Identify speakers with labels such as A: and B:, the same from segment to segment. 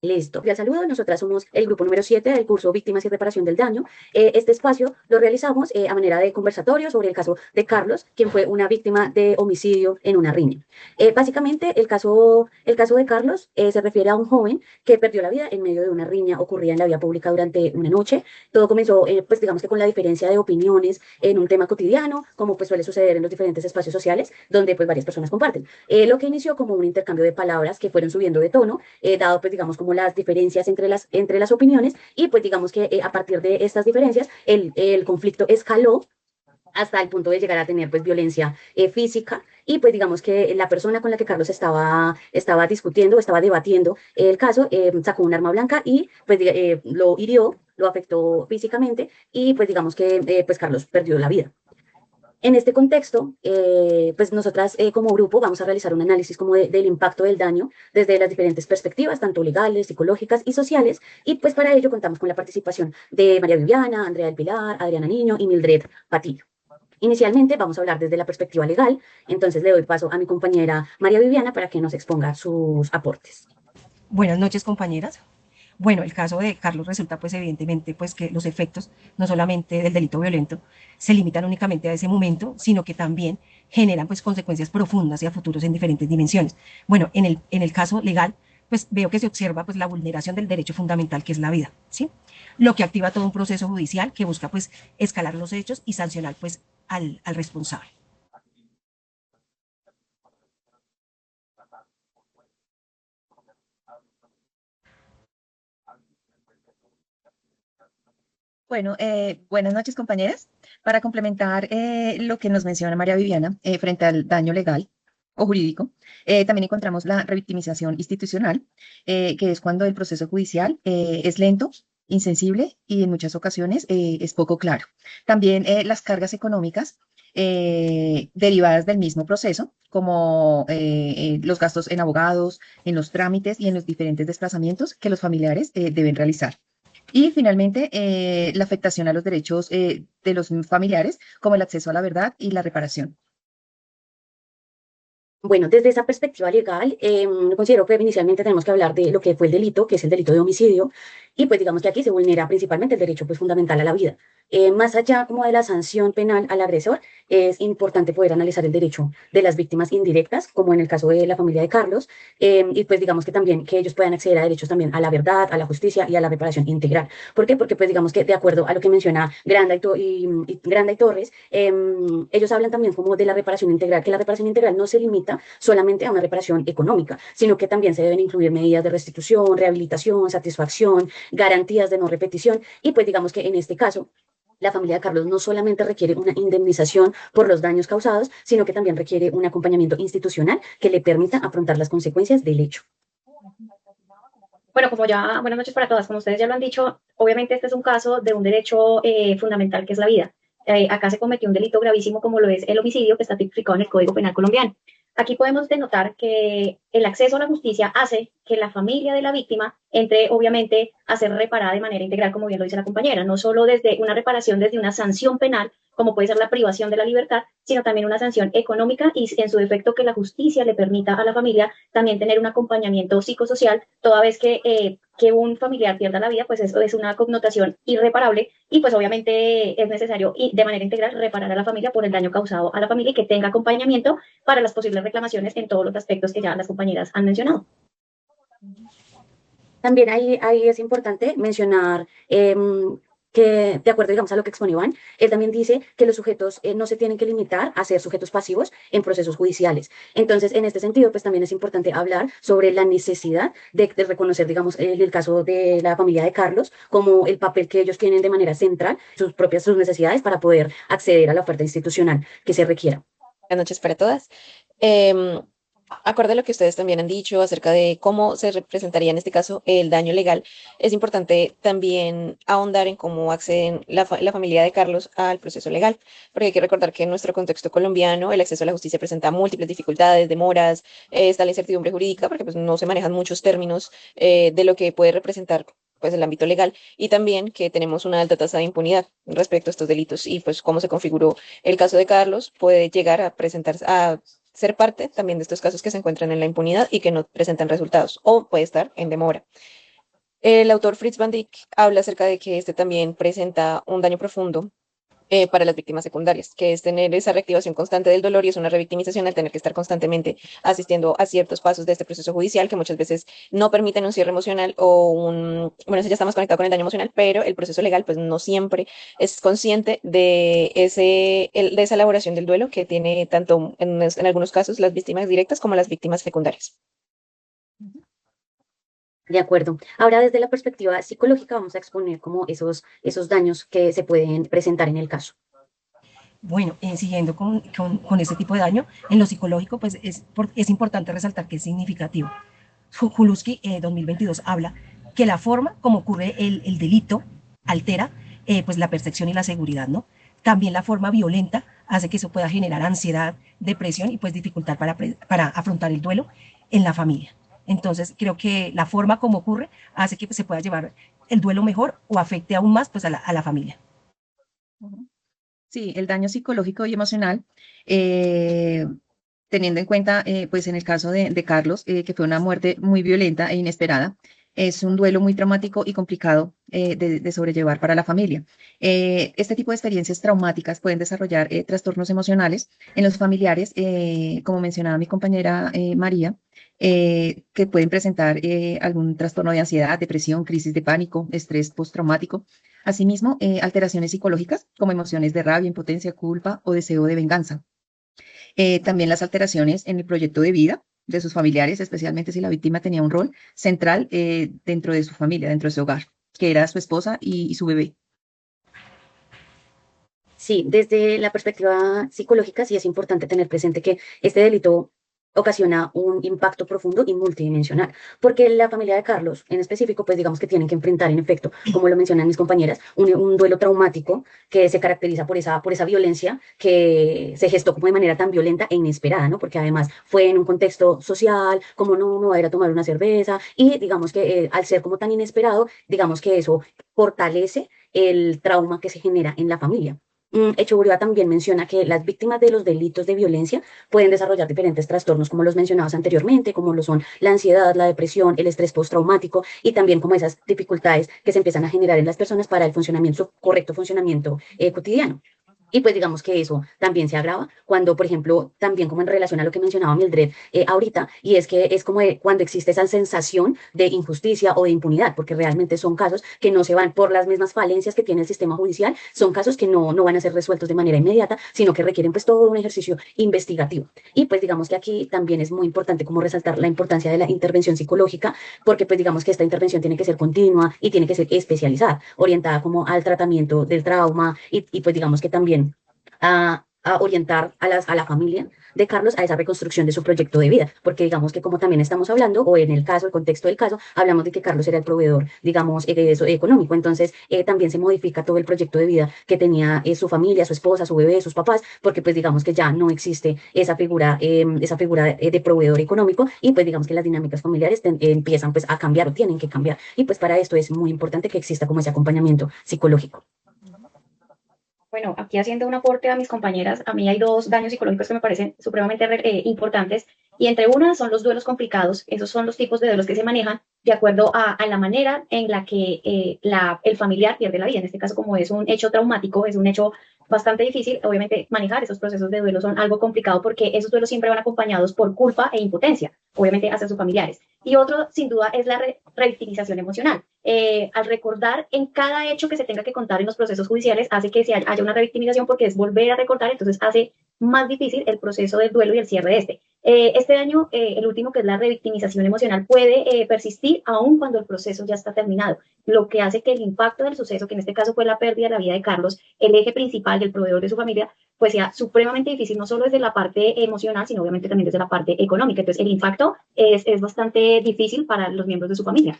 A: Listo. Cordial saludo. Nosotras somos el grupo número 7 del curso Víctimas y Reparación del Daño. Este espacio lo realizamos a manera de conversatorio sobre el caso de Carlos, quien fue una víctima de homicidio en una riña. Básicamente, el caso de Carlos se refiere a un joven que perdió la vida en medio de una riña ocurrida en la vía pública durante una noche. Todo comenzó, pues digamos que con la diferencia de opiniones en un tema cotidiano, como pues suele suceder en los diferentes espacios sociales, donde pues varias personas comparten. Lo que inició como un intercambio de palabras que fueron subiendo de tono, dado pues digamos como las diferencias entre las opiniones y pues digamos que a partir de estas diferencias el conflicto escaló hasta el punto de llegar a tener pues violencia física y pues digamos que la persona con la que Carlos estaba discutiendo, estaba debatiendo el caso, sacó un arma blanca y pues lo hirió, lo afectó físicamente y pues digamos que pues Carlos perdió la vida. En este contexto, pues nosotras como grupo vamos a realizar un análisis como del impacto del daño desde las diferentes perspectivas, tanto legales, psicológicas y sociales, y pues para ello contamos con la participación de María Viviana, Andrea del Pilar, Adriana Niño y Mildred Patillo. Inicialmente vamos a hablar desde la perspectiva legal, entonces le doy paso a mi compañera María Viviana para que nos exponga sus aportes.
B: Buenas noches, compañeras. Bueno, el caso de Carlos resulta pues evidentemente pues que los efectos no solamente del delito violento se limitan únicamente a ese momento, sino que también generan pues consecuencias profundas y a futuros en diferentes dimensiones. Bueno, en el caso legal pues veo que se observa pues la vulneración del derecho fundamental que es la vida, ¿sí? Lo que activa todo un proceso judicial que busca pues escalar los hechos y sancionar pues al responsable.
C: Bueno, buenas noches, compañeras. Para complementar lo que nos menciona María Viviana frente al daño legal o jurídico, también encontramos la revictimización institucional, que es cuando el proceso judicial es lento, insensible y en muchas ocasiones es poco claro. También las cargas económicas derivadas del mismo proceso, como los gastos en abogados, en los trámites y en los diferentes desplazamientos que los familiares deben realizar. Y finalmente, la afectación a los derechos de los familiares, como el acceso a la verdad y la reparación.
A: Bueno, desde esa perspectiva legal, considero que inicialmente tenemos que hablar de lo que fue el delito, que es el delito de homicidio, y pues digamos que aquí se vulnera principalmente el derecho pues fundamental a la vida. Más allá como de la sanción penal al agresor, es importante poder analizar el derecho de las víctimas indirectas, como en el caso de la familia de Carlos, y pues digamos que también que ellos puedan acceder a derechos también a la verdad, a la justicia y a la reparación integral. ¿Por qué? Porque pues digamos que de acuerdo a lo que menciona Granda y Torres, ellos hablan también como de la reparación integral, que la reparación integral no se limita solamente a una reparación económica, sino que también se deben incluir medidas de restitución, rehabilitación, satisfacción, garantías de no repetición y pues digamos que en este caso la familia de Carlos no solamente requiere una indemnización por los daños causados, sino que también requiere un acompañamiento institucional que le permita afrontar las consecuencias del hecho.
D: Bueno, como ya, buenas noches para todas. Como ustedes ya lo han dicho, obviamente este es un caso de un derecho fundamental que es la vida. Acá se cometió un delito gravísimo como lo es el homicidio que está tipificado en el Código Penal colombiano. Aquí podemos denotar que el acceso a la justicia hace que la familia de la víctima entre, obviamente, a ser reparada de manera integral, como bien lo dice la compañera, no solo desde una reparación, desde una sanción penal, como puede ser la privación de la libertad, sino también una sanción económica y, en su defecto, que la justicia le permita a la familia también tener un acompañamiento psicosocial, toda vez que un familiar pierda la vida, pues eso es una connotación irreparable y pues obviamente es necesario y de manera integral reparar a la familia por el daño causado a la familia y que tenga acompañamiento para las posibles reclamaciones en todos los aspectos que ya las compañeras han mencionado.
A: También ahí es importante mencionar que, de acuerdo, digamos, a lo que expone Iván, él también dice que los sujetos no se tienen que limitar a ser sujetos pasivos en procesos judiciales. Entonces, en este sentido, pues también es importante hablar sobre la necesidad de reconocer, digamos, el caso de la familia de Carlos como el papel que ellos tienen de manera central, sus necesidades para poder acceder a la oferta institucional que se requiera.
E: Buenas noches para todas. Em, Acorde a lo que ustedes también han dicho acerca de cómo se representaría en este caso el daño legal, es importante también ahondar en cómo acceden la familia de Carlos al proceso legal, porque hay que recordar que en nuestro contexto colombiano el acceso a la justicia presenta múltiples dificultades, demoras, está la incertidumbre jurídica, porque pues, no se manejan muchos términos de lo que puede representar pues el ámbito legal y también que tenemos una alta tasa de impunidad respecto a estos delitos y pues cómo se configuró el caso de Carlos puede llegar a presentarse a ser parte también de estos casos que se encuentran en la impunidad y que no presentan resultados o puede estar en demora. El autor Fritz van Dijk habla acerca de que este también presenta un daño profundo para las víctimas secundarias, que es tener esa reactivación constante del dolor y es una revictimización al tener que estar constantemente asistiendo a ciertos pasos de este proceso judicial que muchas veces no permiten un cierre emocional o bueno, eso ya está más conectado con el daño emocional, pero el proceso legal pues no siempre es consciente de de esa elaboración del duelo que tiene tanto en algunos casos las víctimas directas como las víctimas secundarias.
A: De acuerdo. Ahora, desde la perspectiva psicológica, vamos a exponer como esos daños que se pueden presentar en el caso.
B: Bueno, siguiendo con este tipo de daño, en lo psicológico, pues es importante resaltar que es significativo. Juluski 2022 habla que la forma como ocurre el delito altera pues la percepción y la seguridad, ¿no? También la forma violenta hace que eso pueda generar ansiedad, depresión y pues dificultad para afrontar el duelo en la familia. Entonces, creo que la forma como ocurre hace que pues, se pueda llevar el duelo mejor o afecte aún más pues, a la familia.
C: Sí, el daño psicológico y emocional, eh, teniendo en cuenta, pues en el caso de Carlos, que fue una muerte muy violenta e inesperada, es un duelo muy traumático y complicado de sobrellevar para la familia. Este tipo de experiencias traumáticas pueden desarrollar trastornos emocionales en los familiares, como mencionaba mi compañera María, que pueden presentar algún trastorno de ansiedad, depresión, crisis de pánico, estrés postraumático. Asimismo, alteraciones psicológicas como emociones de rabia, impotencia, culpa o deseo de venganza. También las alteraciones en el proyecto de vida de sus familiares, especialmente si la víctima tenía un rol central dentro de su familia, dentro de su hogar, que era su esposa y su bebé.
A: Sí, desde la perspectiva psicológica sí es importante tener presente que este delito ocasiona un impacto profundo y multidimensional, porque la familia de Carlos en específico, pues digamos que tienen que enfrentar en efecto, como lo mencionan mis compañeras, un duelo traumático que se caracteriza por esa violencia que se gestó como de manera tan violenta e inesperada, ¿no? Porque además fue en un contexto social, como no me voy a ir a tomar una cerveza, y digamos que al ser como tan inesperado, digamos que eso fortalece el trauma que se genera en la familia. Echeverría también menciona que las víctimas de los delitos de violencia pueden desarrollar diferentes trastornos, como los mencionados anteriormente, como lo son la ansiedad, la depresión, el estrés postraumático y también como esas dificultades que se empiezan a generar en las personas para el funcionamiento, su correcto funcionamiento cotidiano. Y pues digamos que eso también se agrava cuando, por ejemplo, también como en relación a lo que mencionaba Mildred ahorita, y es que es como cuando existe esa sensación de injusticia o de impunidad, porque realmente son casos que no se van por las mismas falencias que tiene el sistema judicial, son casos que no van a ser resueltos de manera inmediata, sino que requieren pues todo un ejercicio investigativo. Y pues digamos que aquí también es muy importante como resaltar la importancia de la intervención psicológica, porque pues digamos que esta intervención tiene que ser continua y tiene que ser especializada, orientada como al tratamiento del trauma y pues digamos que también a orientar a la familia de Carlos a esa reconstrucción de su proyecto de vida, porque digamos que como también estamos hablando, o en el caso, el contexto del caso, hablamos de que Carlos era el proveedor, digamos, económico, entonces también se modifica todo el proyecto de vida que tenía su familia, su esposa, su bebé, sus papás, porque pues digamos que ya no existe esa figura de proveedor económico y pues digamos que las dinámicas familiares empiezan pues a cambiar o tienen que cambiar y pues para esto es muy importante que exista como ese acompañamiento psicológico.
D: Bueno, aquí haciendo un aporte a mis compañeras, a mí hay dos daños psicológicos que me parecen supremamente importantes y entre una son los duelos complicados, esos son los tipos de duelos que se manejan de acuerdo a la manera en la que el familiar pierde la vida. En este caso, como es un hecho traumático, es un hecho bastante difícil, obviamente manejar esos procesos de duelo son algo complicado porque esos duelos siempre van acompañados por culpa e impotencia, obviamente hacia sus familiares. Y otro, sin duda, es la revictimización emocional. Al recordar en cada hecho que se tenga que contar en los procesos judiciales, hace que haya una revictimización porque es volver a recordar, entonces hace más difícil el proceso del duelo y el cierre de este. Este daño, el último, que es la revictimización emocional, puede persistir aún cuando el proceso ya está terminado, lo que hace que el impacto del suceso, que en este caso fue la pérdida de la vida de Carlos, el eje principal del proveedor de su familia, pues sea supremamente difícil, no solo desde la parte emocional, sino obviamente también desde la parte económica. Entonces, el impacto es bastante difícil para los miembros de su familia.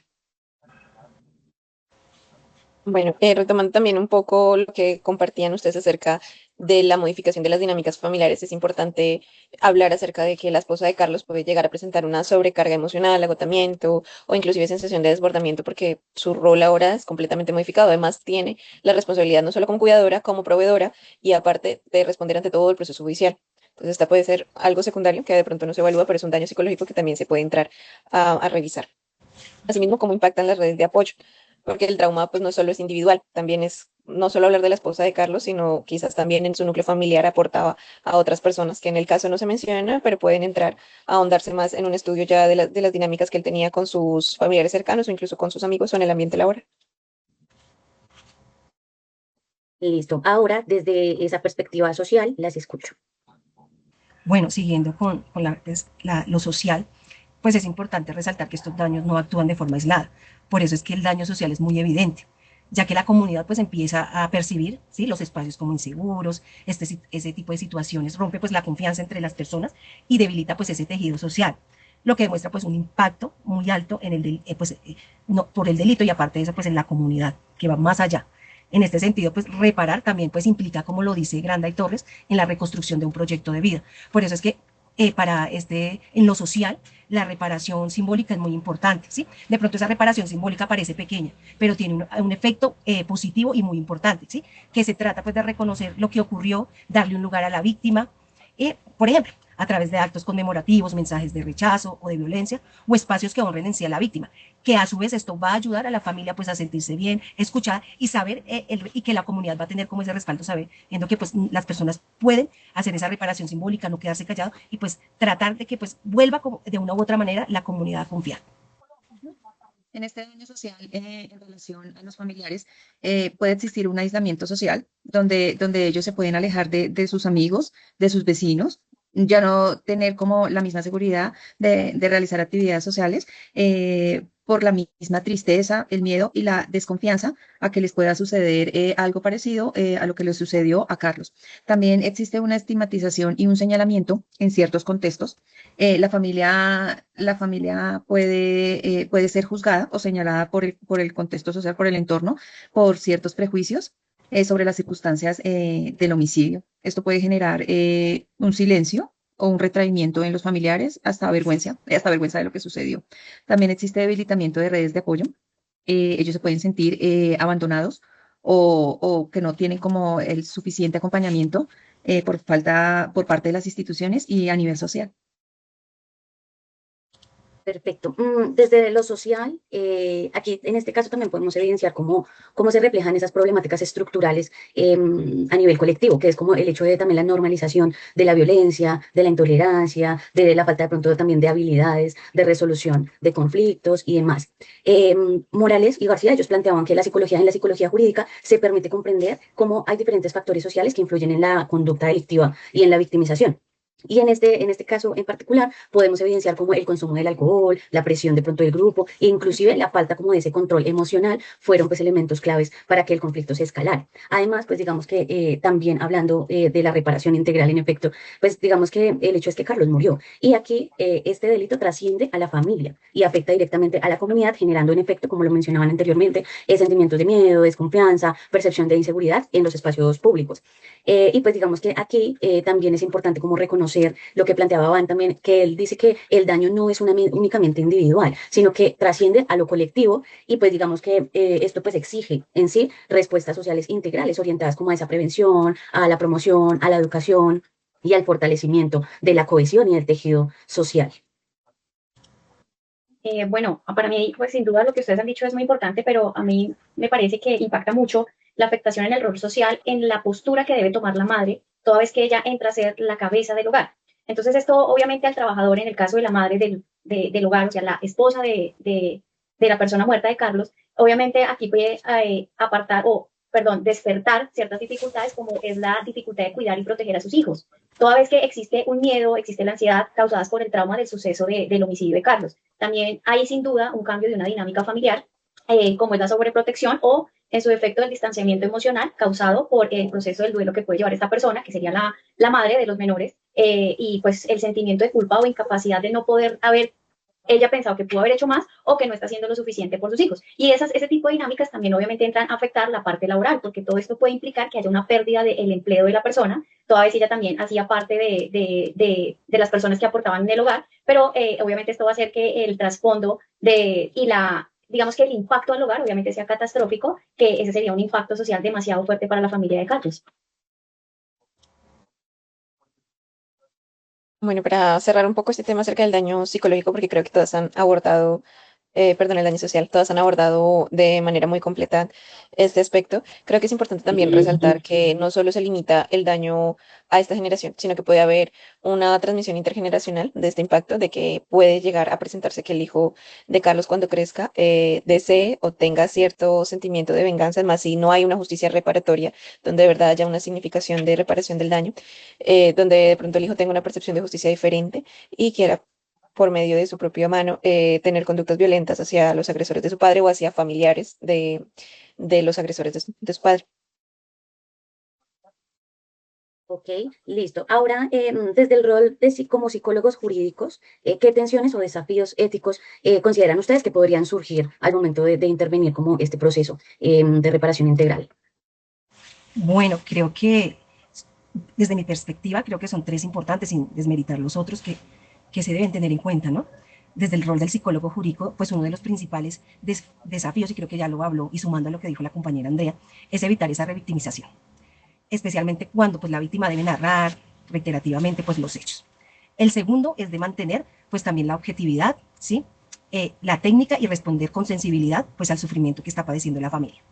E: Bueno, retomando también un poco lo que compartían ustedes acerca de la modificación de las dinámicas familiares, es importante hablar acerca de que la esposa de Carlos puede llegar a presentar una sobrecarga emocional, agotamiento o inclusive sensación de desbordamiento porque su rol ahora es completamente modificado. Además, tiene la responsabilidad no solo como cuidadora, como proveedora y aparte de responder ante todo el proceso judicial. Entonces, esta puede ser algo secundario que de pronto no se evalúa, pero es un daño psicológico que también se puede entrar a revisar. Asimismo, cómo impactan las redes de apoyo, porque el trauma pues no solo es individual, también es no solo hablar de la esposa de Carlos, sino quizás también en su núcleo familiar aportaba a otras personas que en el caso no se menciona, pero pueden entrar a ahondarse más en un estudio ya de las dinámicas que él tenía con sus familiares cercanos o incluso con sus amigos o en el ambiente laboral.
A: Listo. Ahora, desde esa perspectiva social, las escucho.
B: Bueno, siguiendo con lo social, pues es importante resaltar que estos daños no actúan de forma aislada. Por eso es que el daño social es muy evidente, ya que la comunidad pues empieza a percibir, ¿sí?, los espacios como inseguros, ese tipo de situaciones rompe pues la confianza entre las personas y debilita pues ese tejido social, lo que demuestra pues un impacto muy alto en no, por el delito y aparte de eso pues en la comunidad, que va más allá. En este sentido, pues reparar también pues implica, como lo dice Granda y Torres, en la reconstrucción de un proyecto de vida. Por eso es que en lo social, la reparación simbólica es muy importante, ¿sí? De pronto esa reparación simbólica parece pequeña, pero tiene un efecto positivo y muy importante, ¿sí? Que se trata pues de reconocer lo que ocurrió, darle un lugar a la víctima, por ejemplo, a través de actos conmemorativos, mensajes de rechazo o de violencia, o espacios que honren en sí a la víctima, que a su vez esto va a ayudar a la familia pues a sentirse bien, escuchada y saber, y que la comunidad va a tener como ese respaldo, sabiendo que pues las personas pueden hacer esa reparación simbólica, no quedarse callado y pues tratar de que pues vuelva como, de una u otra manera la comunidad a confiar.
C: En este daño social, en relación a los familiares, puede existir un aislamiento social donde ellos se pueden alejar de sus amigos, de sus vecinos, ya no tener como la misma seguridad de realizar actividades sociales por la misma tristeza, el miedo y la desconfianza a que les pueda suceder algo parecido a lo que le sucedió a Carlos. También existe una estigmatización y un señalamiento en ciertos contextos. La familia puede ser juzgada o señalada por el contexto social, por el entorno, por ciertos prejuicios sobre las circunstancias del homicidio. Esto puede generar un silencio o un retraimiento en los familiares hasta vergüenza de lo que sucedió. También existe debilitamiento de redes de apoyo. Ellos se pueden sentir abandonados o que no tienen como el suficiente acompañamiento por parte de las instituciones y a nivel social.
A: Perfecto. Desde lo social, aquí en este caso también podemos evidenciar cómo se reflejan esas problemáticas estructurales a nivel colectivo, que es como el hecho de también la normalización de la violencia, de la intolerancia, de la falta de pronto también de habilidades de resolución de conflictos y demás. Morales y García, ellos planteaban que en la psicología jurídica se permite comprender cómo hay diferentes factores sociales que influyen en la conducta delictiva y en la victimización. Y en este caso en particular podemos evidenciar como el consumo del alcohol, la presión de pronto del grupo e inclusive la falta como de ese control emocional fueron pues elementos claves para que el conflicto se escalara. Además, pues digamos que también hablando de la reparación integral en efecto, pues digamos que el hecho es que Carlos murió y aquí este delito trasciende a la familia y afecta directamente a la comunidad generando en efecto, como lo mencionaban anteriormente, sentimientos de miedo, desconfianza, percepción de inseguridad en los espacios públicos. Y pues digamos que aquí también es importante como reconocer lo que planteaba Van también, que él dice que el daño no es únicamente individual, sino que trasciende a lo colectivo y pues digamos que esto pues exige en sí respuestas sociales integrales orientadas como a esa prevención, a la promoción, a la educación y al fortalecimiento de la cohesión y del tejido social.
D: Bueno, para mí, pues sin duda lo que ustedes han dicho es muy importante, pero a mí me parece que impacta mucho la afectación en el rol social, en la postura que debe tomar la madre, toda vez que ella entra a ser la cabeza del hogar. Entonces, esto obviamente al trabajador, en el caso de la madre del hogar, o sea, la esposa de la persona muerta de Carlos, obviamente aquí puede apartar o, perdón, despertar ciertas dificultades como es la dificultad de cuidar y proteger a sus hijos. Toda vez que existe un miedo, existe la ansiedad causadas por el trauma del suceso del homicidio de Carlos. También hay sin duda un cambio de una dinámica familiar, como es la sobreprotección o en su defecto el distanciamiento emocional causado por el proceso del duelo que puede llevar esta persona, que sería la madre de los menores, y pues el sentimiento de culpa o incapacidad de no poder haber ella pensado que pudo haber hecho más o que no está haciendo lo suficiente por sus hijos. Y ese tipo de dinámicas también obviamente entran a afectar la parte laboral, porque todo esto puede implicar que haya una pérdida del empleo de la persona, toda vez ella también hacía parte de las personas que aportaban en el hogar, pero obviamente esto va a hacer que el trasfondo digamos que el impacto al hogar obviamente sea catastrófico, que ese sería un impacto social demasiado fuerte para la familia de Carlos.
E: Bueno, para cerrar un poco este tema acerca del daño psicológico, porque creo que todas han abordado perdón, el daño social, todas han abordado de manera muy completa este aspecto. Creo que es importante también resaltar que no solo se limita el daño a esta generación, sino que puede haber una transmisión intergeneracional de este impacto, de que puede llegar a presentarse que el hijo de Carlos cuando crezca desee o tenga cierto sentimiento de venganza, más si no hay una justicia reparatoria, donde de verdad haya una significación de reparación del daño, donde de pronto el hijo tenga una percepción de justicia diferente y quiera por medio de su propia mano, tener conductas violentas hacia los agresores de su padre o hacia familiares de los agresores de su padre.
A: Ok, listo. Ahora, desde el rol de como psicólogos jurídicos, ¿qué tensiones o desafíos éticos consideran ustedes que podrían surgir al momento de intervenir como este proceso de reparación integral?
B: Bueno, creo que desde mi perspectiva, creo que son tres importantes, sin desmeritar los otros, que se deben tener en cuenta, ¿no? Desde el rol del psicólogo jurídico, pues uno de los principales desafíos, y creo que ya lo habló, y sumando a lo que dijo la compañera Andrea, es evitar esa revictimización, especialmente cuando pues, la víctima debe narrar reiterativamente pues, los hechos. El segundo es de mantener pues también la objetividad, ¿sí? La técnica y responder con sensibilidad pues al sufrimiento que está padeciendo la familia.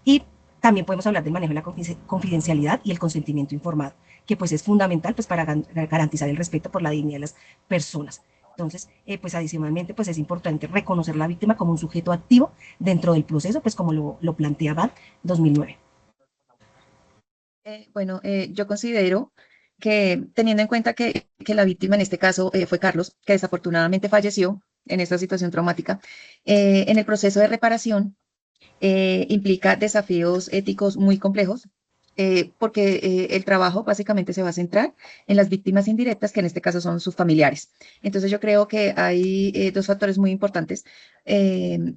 B: Y también podemos hablar del manejo de la confidencialidad y el consentimiento informado, que pues es fundamental pues para garantizar el respeto por la dignidad de las personas. Entonces, pues adicionalmente, pues es importante reconocer a la víctima como un sujeto activo dentro del proceso, pues como lo plantea BAT 2009.
C: Bueno, yo considero que teniendo en cuenta que la víctima en este caso fue Carlos, que desafortunadamente falleció en esta situación traumática, en el proceso de reparación implica desafíos éticos muy complejos, porque el trabajo básicamente se va a centrar en las víctimas indirectas, que en este caso son sus familiares. Entonces yo creo que hay dos factores muy importantes,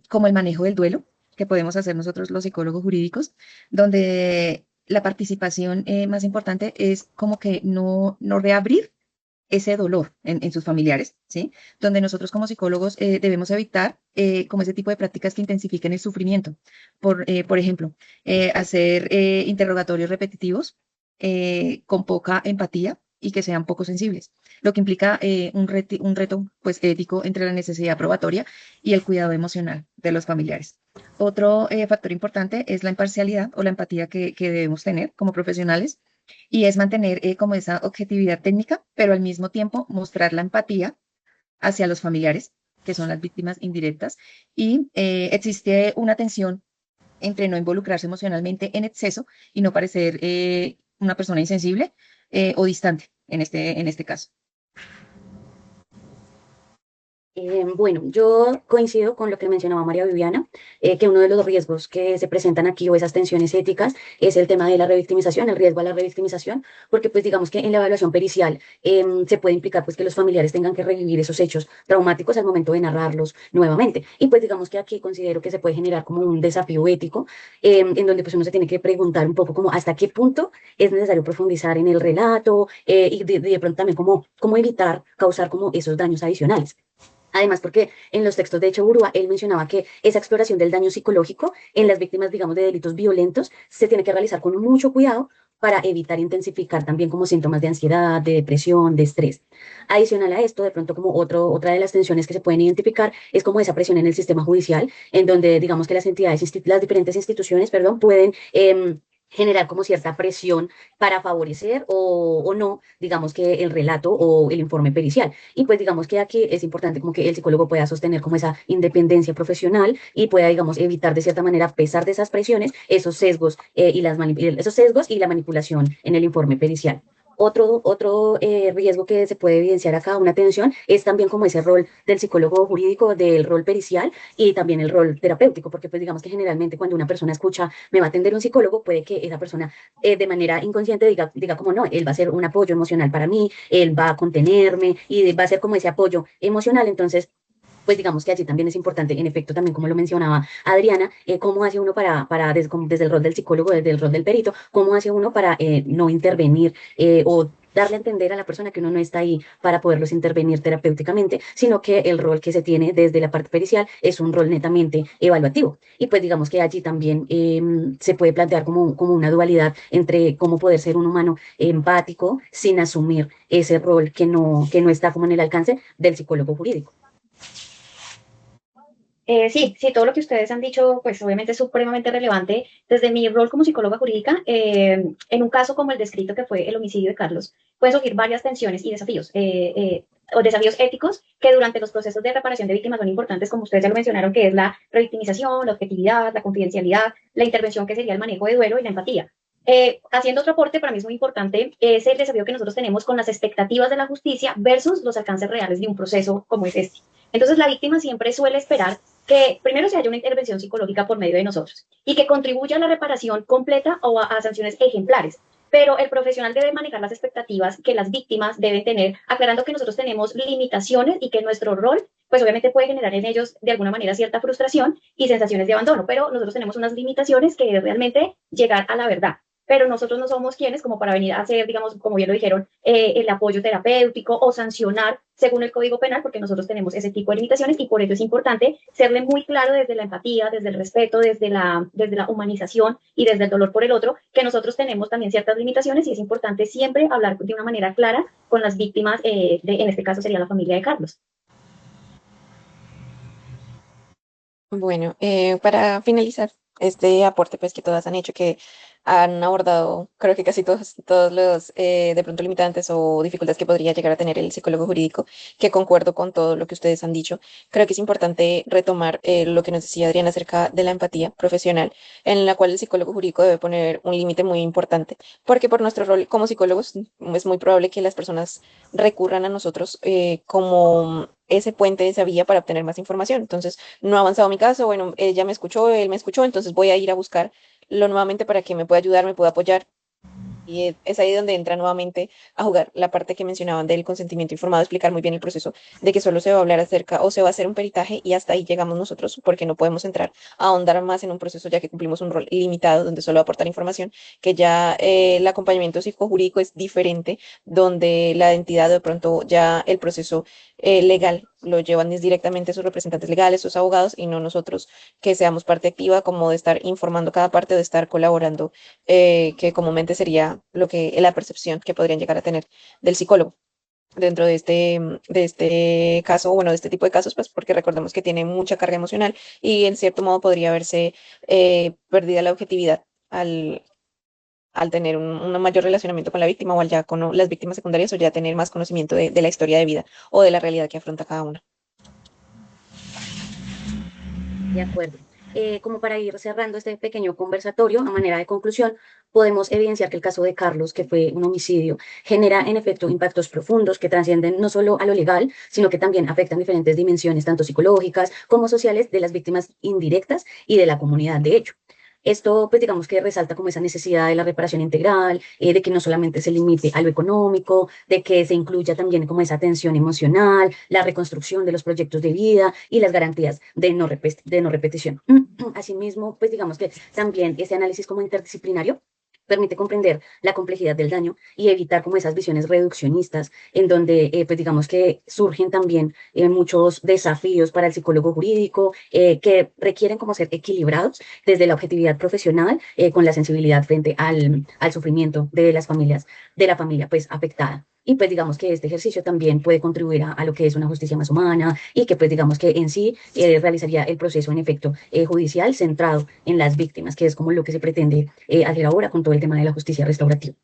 C: como el manejo del duelo, que podemos hacer nosotros los psicólogos jurídicos, donde la participación más importante es como que no reabrir ese dolor en sus familiares, ¿sí? Donde nosotros como psicólogos debemos evitar como ese tipo de prácticas que intensifiquen el sufrimiento. Por ejemplo, hacer interrogatorios repetitivos con poca empatía y que sean poco sensibles, lo que implica un reto pues, ético entre la necesidad probatoria y el cuidado emocional de los familiares. Otro factor importante es la imparcialidad o la empatía que debemos tener como profesionales y es mantener como esa objetividad técnica, pero al mismo tiempo mostrar la empatía hacia los familiares, que son las víctimas indirectas, y existe una tensión entre no involucrarse emocionalmente en exceso y no parecer una persona insensible o distante en este caso.
A: Bueno, yo coincido con lo que mencionaba María Viviana, que uno de los riesgos que se presentan aquí o esas tensiones éticas es el tema de la revictimización, el riesgo a la revictimización, porque pues digamos que en la evaluación pericial se puede implicar pues que los familiares tengan que revivir esos hechos traumáticos al momento de narrarlos nuevamente. Y pues digamos que aquí considero que se puede generar como un desafío ético en donde pues uno se tiene que preguntar un poco como hasta qué punto es necesario profundizar en el relato y de pronto también cómo evitar causar como esos daños adicionales. Además, porque en los textos de Hecho Burúa, él mencionaba que esa exploración del daño psicológico en las víctimas, digamos, de delitos violentos se tiene que realizar con mucho cuidado para evitar intensificar también como síntomas de ansiedad, de depresión, de estrés. Adicional a esto, de pronto como otra de las tensiones que se pueden identificar es como esa presión en el sistema judicial, en donde digamos que las entidades, las diferentes instituciones, perdón, pueden generar como cierta presión para favorecer o no, digamos que el relato o el informe pericial. Y pues digamos que aquí es importante como que el psicólogo pueda sostener como esa independencia profesional y pueda, digamos, evitar de cierta manera, a pesar de esas presiones, esos sesgos, esos sesgos y la manipulación en el informe pericial. Otro riesgo que se puede evidenciar acá, una tensión, es también como ese rol del psicólogo jurídico, del rol pericial y también el rol terapéutico, porque pues digamos que generalmente cuando una persona escucha, me va a atender un psicólogo, puede que esa persona de manera inconsciente diga como no, él va a ser un apoyo emocional para mí, él va a contenerme y va a ser como ese apoyo emocional, entonces pues digamos que allí también es importante, en efecto, también como lo mencionaba Adriana, cómo hace uno como desde el rol del psicólogo, desde el rol del perito, cómo hace uno para no intervenir o darle a entender a la persona que uno no está ahí para poderlos intervenir terapéuticamente, sino que el rol que se tiene desde la parte pericial es un rol netamente evaluativo. Y pues digamos que allí también se puede plantear como una dualidad entre cómo poder ser un humano empático sin asumir ese rol que no está como en el alcance del psicólogo jurídico.
D: Sí, todo lo que ustedes han dicho, pues obviamente es supremamente relevante. Desde mi rol como psicóloga jurídica, en un caso como el descrito que fue el homicidio de Carlos, pueden surgir varias tensiones y desafíos, o desafíos éticos que durante los procesos de reparación de víctimas son importantes, como ustedes ya lo mencionaron, que es la revictimización, la objetividad, la confidencialidad, la intervención que sería el manejo de duelo y la empatía. Haciendo otro aporte, para mí es muy importante, es el desafío que nosotros tenemos con las expectativas de la justicia versus los alcances reales de un proceso como es este. Entonces, la víctima siempre suele esperar que primero se haya una intervención psicológica por medio de nosotros y que contribuya a la reparación completa o a sanciones ejemplares. Pero el profesional debe manejar las expectativas que las víctimas deben tener, aclarando que nosotros tenemos limitaciones y que nuestro rol, pues obviamente puede generar en ellos de alguna manera cierta frustración y sensaciones de abandono, pero nosotros tenemos unas limitaciones que es realmente llegar a la verdad. Pero nosotros no somos quienes como para venir a hacer, digamos, como bien lo dijeron, el apoyo terapéutico o sancionar según el Código Penal, porque nosotros tenemos ese tipo de limitaciones y por eso es importante serle muy claro desde la empatía, desde el respeto, desde la humanización y desde el dolor por el otro, que nosotros tenemos también ciertas limitaciones y es importante siempre hablar de una manera clara con las víctimas, en este caso sería la familia de Carlos.
E: Bueno, para finalizar este aporte pues que todas han hecho, que han abordado, creo que casi todos los de pronto limitantes o dificultades que podría llegar a tener el psicólogo jurídico, que concuerdo con todo lo que ustedes han dicho. Creo que es importante retomar lo que nos decía Adriana acerca de la empatía profesional, en la cual el psicólogo jurídico debe poner un límite muy importante, porque por nuestro rol como psicólogos es muy probable que las personas recurran a nosotros como ese puente, esa vía para obtener más información. Entonces, no ha avanzado mi caso, bueno, ella me escuchó, él me escuchó, entonces voy a ir a buscarlo nuevamente para que me pueda ayudar, me pueda apoyar. Y es ahí donde entra nuevamente a jugar la parte que mencionaban del consentimiento informado, explicar muy bien el proceso de que solo se va a hablar acerca o se va a hacer un peritaje y hasta ahí llegamos nosotros porque no podemos entrar a ahondar más en un proceso ya que cumplimos un rol limitado donde solo aportar información, que ya el acompañamiento psicojurídico es diferente, donde la entidad de pronto ya el proceso legal lo llevan es directamente sus representantes legales, sus abogados y no nosotros que seamos parte activa como de estar informando cada parte o de estar colaborando que comúnmente sería lo que la percepción que podrían llegar a tener del psicólogo dentro de este caso, bueno, de este tipo de casos, pues porque recordemos que tiene mucha carga emocional y en cierto modo podría verse perdida la objetividad al tener un mayor relacionamiento con la víctima o al ya con las víctimas secundarias o ya tener más conocimiento de la historia de vida o de la realidad que afronta cada una.
A: De acuerdo. Como para ir cerrando este pequeño conversatorio, a manera de conclusión, podemos evidenciar que el caso de Carlos, que fue un homicidio, genera en efecto impactos profundos que trascienden no solo a lo legal, sino que también afectan diferentes dimensiones, tanto psicológicas como sociales, de las víctimas indirectas y de la comunidad, de hecho. Esto, pues digamos que resalta como esa necesidad de la reparación integral, de que no solamente se limite a lo económico, de que se incluya también como esa atención emocional, la reconstrucción de los proyectos de vida y las garantías de no repetición. Asimismo, pues digamos que también ese análisis como interdisciplinario permite comprender la complejidad del daño y evitar como esas visiones reduccionistas en donde pues digamos que surgen también muchos desafíos para el psicólogo jurídico que requieren como ser equilibrados desde la objetividad profesional con la sensibilidad frente al sufrimiento de las familias, de la familia pues afectada. Y pues digamos que este ejercicio también puede contribuir a lo que es una justicia más humana y que pues digamos que en sí realizaría el proceso en efecto judicial centrado en las víctimas, que es como lo que se pretende hacer ahora con todo el tema de la justicia restaurativa.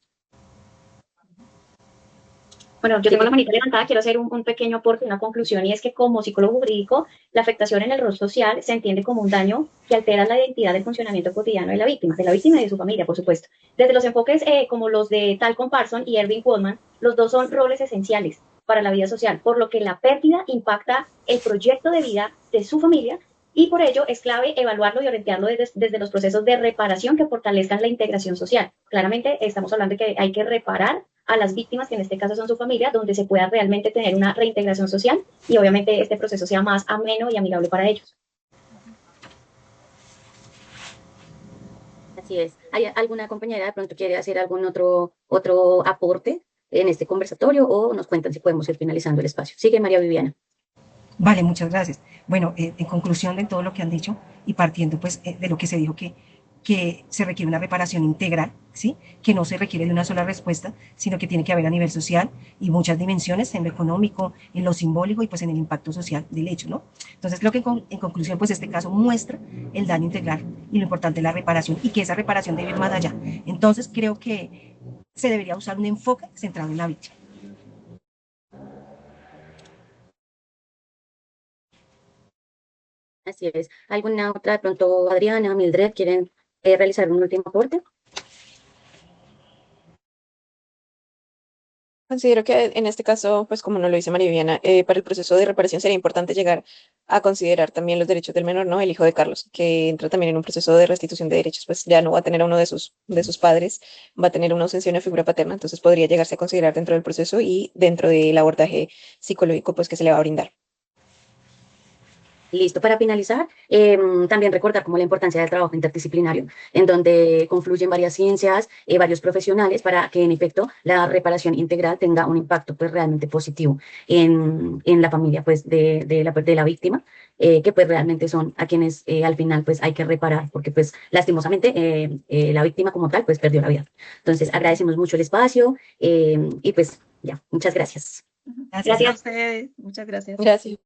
D: Bueno, yo
A: Sí,
D: tengo la manita levantada, quiero hacer un pequeño aporte, una conclusión, y es que como psicólogo jurídico, la afectación en el rol social se entiende como un daño que altera la identidad del funcionamiento cotidiano de la víctima y de su familia, por supuesto. Desde los enfoques como los de Talcott Parsons y Erving Goldman, los dos son roles esenciales para la vida social, por lo que la pérdida impacta el proyecto de vida de su familia y por ello es clave evaluarlo y orientarlo desde los procesos de reparación que fortalezcan la integración social. Claramente estamos hablando de que hay que reparar a las víctimas, que en este caso son su familia, donde se pueda realmente tener una reintegración social y obviamente este proceso sea más ameno y amigable para ellos.
A: así es. ¿Hay alguna compañera de pronto quiere hacer algún otro aporte en este conversatorio o nos cuentan si podemos ir finalizando el espacio? Sigue María Viviana.
B: Vale, muchas gracias. Bueno, en conclusión de todo lo que han dicho y partiendo pues de lo que se dijo que que se requiere una reparación integral, ¿sí? Que no se requiere de una sola respuesta, sino que tiene que haber a nivel social y muchas dimensiones, en lo económico, en lo simbólico y pues en el impacto social del hecho, ¿no? Entonces creo que en conclusión pues este caso muestra el daño integral y lo importante es la reparación y que esa reparación debe ir más allá. Entonces creo que se debería usar un enfoque centrado en la víctima.
A: Así es. ¿Alguna otra, de pronto, Adriana, Mildred, quieren realizar un último aporte?
E: Considero que en este caso, pues como nos lo dice María Viviana, para el proceso de reparación sería importante llegar a considerar también los derechos del menor, ¿no? El hijo de Carlos, que entra también en un proceso de restitución de derechos, pues ya no va a tener a uno de sus padres, va a tener una ausencia de una figura paterna, entonces podría llegarse a considerar dentro del proceso y dentro del abordaje psicológico, pues que se le va a brindar.
A: Listo, para finalizar, también recordar como la importancia del trabajo interdisciplinario, en donde confluyen varias ciencias, varios profesionales, para que en efecto la reparación integral tenga un impacto pues realmente positivo en la familia pues de la víctima, que pues realmente son a quienes al final pues hay que reparar, porque pues lastimosamente la víctima como tal pues perdió la vida. Entonces agradecemos mucho el espacio y pues ya, muchas gracias.
B: Gracias.
C: Gracias a
D: Gracias.
C: ustedes. Muchas gracias.
E: Gracias.